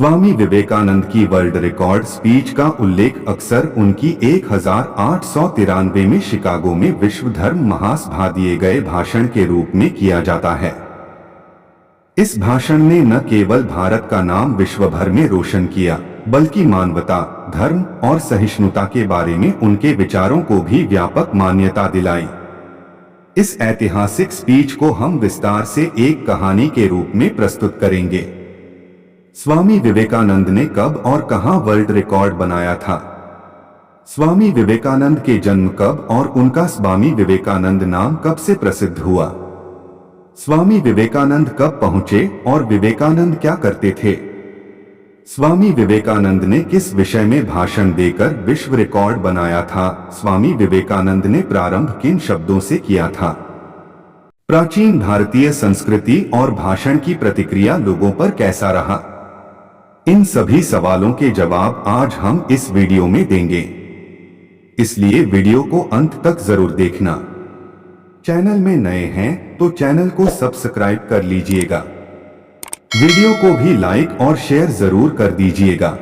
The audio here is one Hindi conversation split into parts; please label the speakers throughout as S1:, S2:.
S1: स्वामी विवेकानंद की वर्ल्ड रिकॉर्ड स्पीच का उल्लेख अक्सर उनकी 1893 में शिकागो में विश्व धर्म महासभा दिए गए भाषण के रूप में किया जाता है। इस भाषण ने न केवल भारत का नाम विश्व भर में रोशन किया, बल्कि मानवता, धर्म और सहिष्णुता के बारे में उनके विचारों को भी व्यापक मान्यता दिलाई। इस ऐतिहासिक स्पीच को हम विस्तार से एक कहानी के रूप में प्रस्तुत करेंगे। स्वामी विवेकानंद ने कब और कहां वर्ल्ड रिकॉर्ड बनाया था? स्वामी विवेकानंद के जन्म कब और उनका स्वामी विवेकानंद नाम कब से प्रसिद्ध हुआ? स्वामी विवेकानंद कब पहुंचे और विवेकानंद क्या करते थे? स्वामी विवेकानंद ने किस विषय में भाषण देकर विश्व रिकॉर्ड बनाया था? स्वामी विवेकानंद ने प्रारंभ किन शब्दों से किया था? प्राचीन भारतीय संस्कृति और भाषण की प्रतिक्रिया लोगों पर कैसा रहा? इन सभी सवालों के जवाब आज हम इस वीडियो में देंगे, इसलिए वीडियो को अंत तक जरूर देखना। चैनल में नए हैं तो चैनल को सब्सक्राइब कर लीजिएगा। वीडियो को भी लाइक और शेयर जरूर कर दीजिएगा।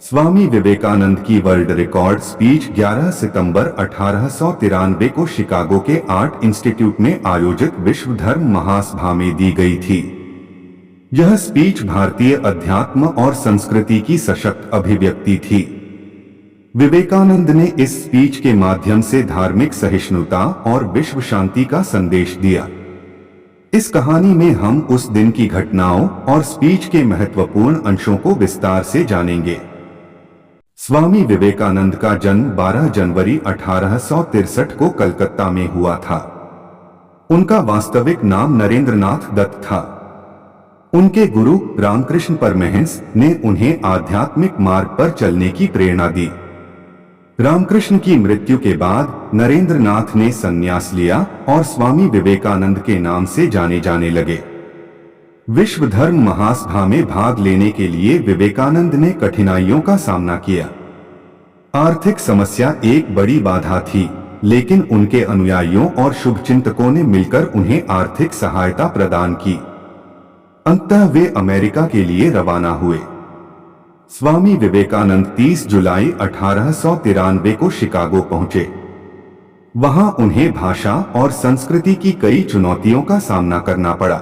S1: स्वामी विवेकानंद की वर्ल्ड रिकॉर्ड स्पीच 11 सितंबर 1893 को शिकागो के आर्ट इंस्टीट्यूट में आयोजित विश्व धर्म महासभा में दी गई थी। यह स्पीच भारतीय अध्यात्म और संस्कृति की सशक्त अभिव्यक्ति थी। विवेकानंद ने इस स्पीच के माध्यम से धार्मिक सहिष्णुता और विश्व शांति का संदेश दिया। इस कहानी में हम उस दिन की घटनाओं और स्पीच के महत्वपूर्ण अंशों को विस्तार से जानेंगे। स्वामी विवेकानंद का जन्म 12 जनवरी 1863 को कलकत्ता में हुआ था। उनका वास्तविक नाम नरेंद्रनाथ दत्त था। उनके गुरु रामकृष्ण परमहंस ने उन्हें आध्यात्मिक मार्ग पर चलने की प्रेरणा दी। रामकृष्ण की मृत्यु के बाद नरेंद्रनाथ ने संन्यास लिया और स्वामी विवेकानंद के नाम से जाने जाने लगे। विश्व धर्म महासभा में भाग लेने के लिए विवेकानंद ने कठिनाइयों का सामना किया। आर्थिक समस्या एक बड़ी बाधा थी, लेकिन उनके अनुयायियों और शुभचिंतकों ने मिलकर उन्हें आर्थिक सहायता प्रदान की। अंततः वे अमेरिका के लिए रवाना हुए। स्वामी विवेकानंद 30 जुलाई 1893 को शिकागो पहुंचे। वहां उन्हें भाषा और संस्कृति की कई चुनौतियों का सामना करना पड़ा।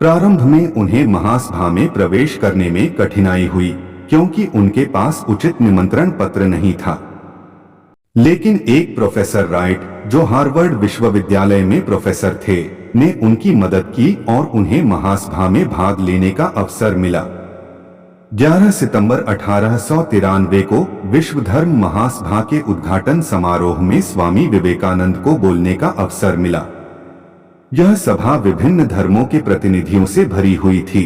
S1: प्रारंभ में उन्हें महासभा में प्रवेश करने में कठिनाई हुई, क्योंकि उनके पास उचित निमंत्रण पत्र नहीं था। लेकिन एक प्रोफेसर राइट, जो हार्वर्ड विश्वविद्यालय में प्रोफेसर थे, ने उनकी मदद की और उन्हें महासभा में भाग लेने का अवसर मिला। 11 सितंबर 1893 को विश्व धर्म महासभा के उद्घाटन समारोह में स्वामी विवेकानंद को बोलने का अवसर मिला। यह सभा विभिन्न धर्मों के प्रतिनिधियों से भरी हुई थी।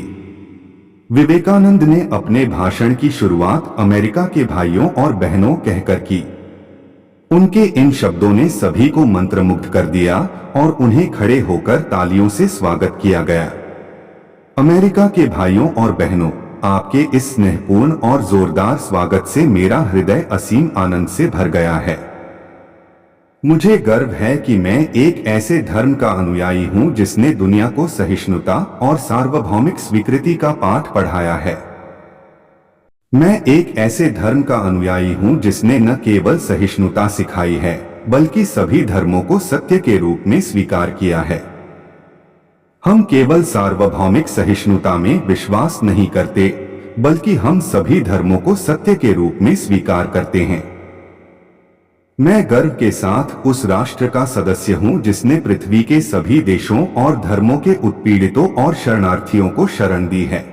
S1: विवेकानंद ने अपने भाषण की शुरुआत अमेरिका के भाइयों और बहनों कहकर की। उनके इन शब्दों ने सभी को मंत्रमुग्ध कर दिया और उन्हें खड़े होकर तालियों से स्वागत किया गया। अमेरिका के भाइयों और बहनों, आपके इस स्नेहपूर्ण और जोरदार स्वागत से मेरा हृदय असीम आनंद से भर गया है। मुझे गर्व है कि मैं एक ऐसे धर्म का अनुयायी हूं जिसने दुनिया को सहिष्णुता और सार्वभौमिक स्वीकृति का पाठ पढ़ाया है। मैं एक ऐसे धर्म का अनुयायी हूं जिसने न केवल सहिष्णुता सिखाई है, बल्कि सभी धर्मों को सत्य के रूप में स्वीकार किया है। हम केवल सार्वभौमिक सहिष्णुता में विश्वास नहीं करते, बल्कि हम सभी धर्मों को सत्य के रूप में स्वीकार करते हैं। मैं गर्व के साथ उस राष्ट्र का सदस्य हूं जिसने पृथ्वी के सभी देशों और धर्मों के उत्पीड़ितों और शरणार्थियों को शरण दी है।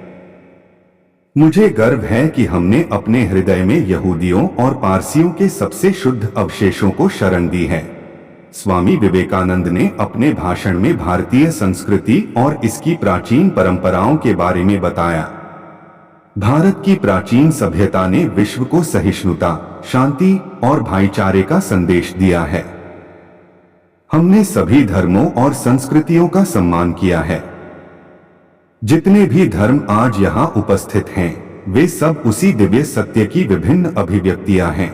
S1: मुझे गर्व है कि हमने अपने हृदय में यहूदियों और पारसियों के सबसे शुद्ध अवशेषों को शरण दी है। स्वामी विवेकानंद ने अपने भाषण में भारतीय संस्कृति और इसकी प्राचीन परंपराओं के बारे में बताया। भारत की प्राचीन सभ्यता ने विश्व को सहिष्णुता, शांति और भाईचारे का संदेश दिया है। हमने सभी धर्मों और संस्कृतियों का सम्मान किया है। जितने भी धर्म आज यहाँ उपस्थित हैं, वे सब उसी दिव्य सत्य की विभिन्न अभिव्यक्तियां हैं।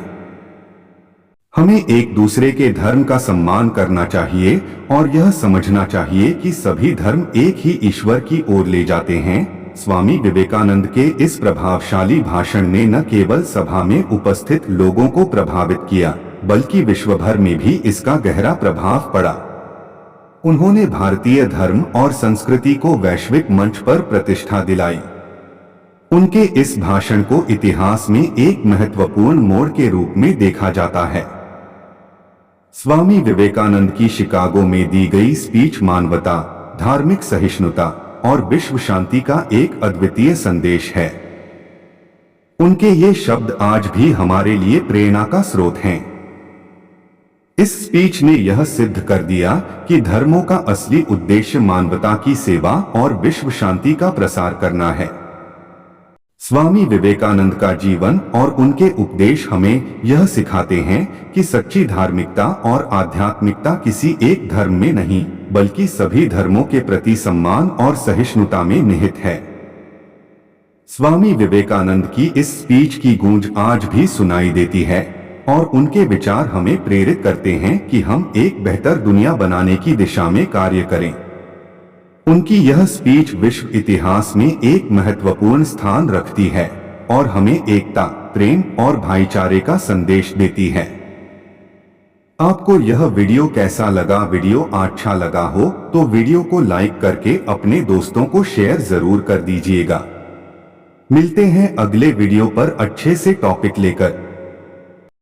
S1: हमें एक दूसरे के धर्म का सम्मान करना चाहिए और यह समझना चाहिए कि सभी धर्म एक ही ईश्वर की ओर ले जाते हैं, स्वामी विवेकानंद के इस प्रभावशाली भाषण ने न केवल सभा में उपस्थित लोगों को प्रभावित किया, बल्कि विश्व भर में भी इसका गहरा प्रभाव पड़ा। उन्होंने भारतीय धर्म और संस्कृति को वैश्विक मंच पर प्रतिष्ठा दिलाई। उनके इस भाषण को इतिहास में एक महत्वपूर्ण मोड़ के रूप में देखा जाता है। स्वामी विवेकानंद की शिकागो में दी गई स्पीच मानवता, धार्मिक सहिष्णुता और विश्व शांति का एक अद्वितीय संदेश है। उनके ये शब्द आज भी हमारे लिए प्रेरणा का स्रोत हैं। इस स्पीच ने यह सिद्ध कर दिया कि धर्मों का असली उद्देश्य मानवता की सेवा और विश्व शांति का प्रसार करना है। स्वामी विवेकानंद का जीवन और उनके उपदेश हमें यह सिखाते हैं कि सच्ची धार्मिकता और आध्यात्मिकता किसी एक धर्म में नहीं, बल्कि सभी धर्मों के प्रति सम्मान और सहिष्णुता में निहित है। स्वामी विवेकानंद की इस स्पीच की गूंज आज भी सुनाई देती है और उनके विचार हमें प्रेरित करते हैं कि हम एक बेहतर दुनिया बनाने की दिशा में कार्य करें। उनकी यह स्पीच विश्व इतिहास में एक महत्वपूर्ण स्थान रखती है और हमें एकता, प्रेम और भाईचारे का संदेश देती है। आपको यह वीडियो कैसा लगा? वीडियो अच्छा लगा हो तो वीडियो को लाइक करके अपने दोस्तों को शेयर जरूर कर दीजिएगा। मिलते हैं अगले वीडियो पर अच्छे से टॉपिक लेकर।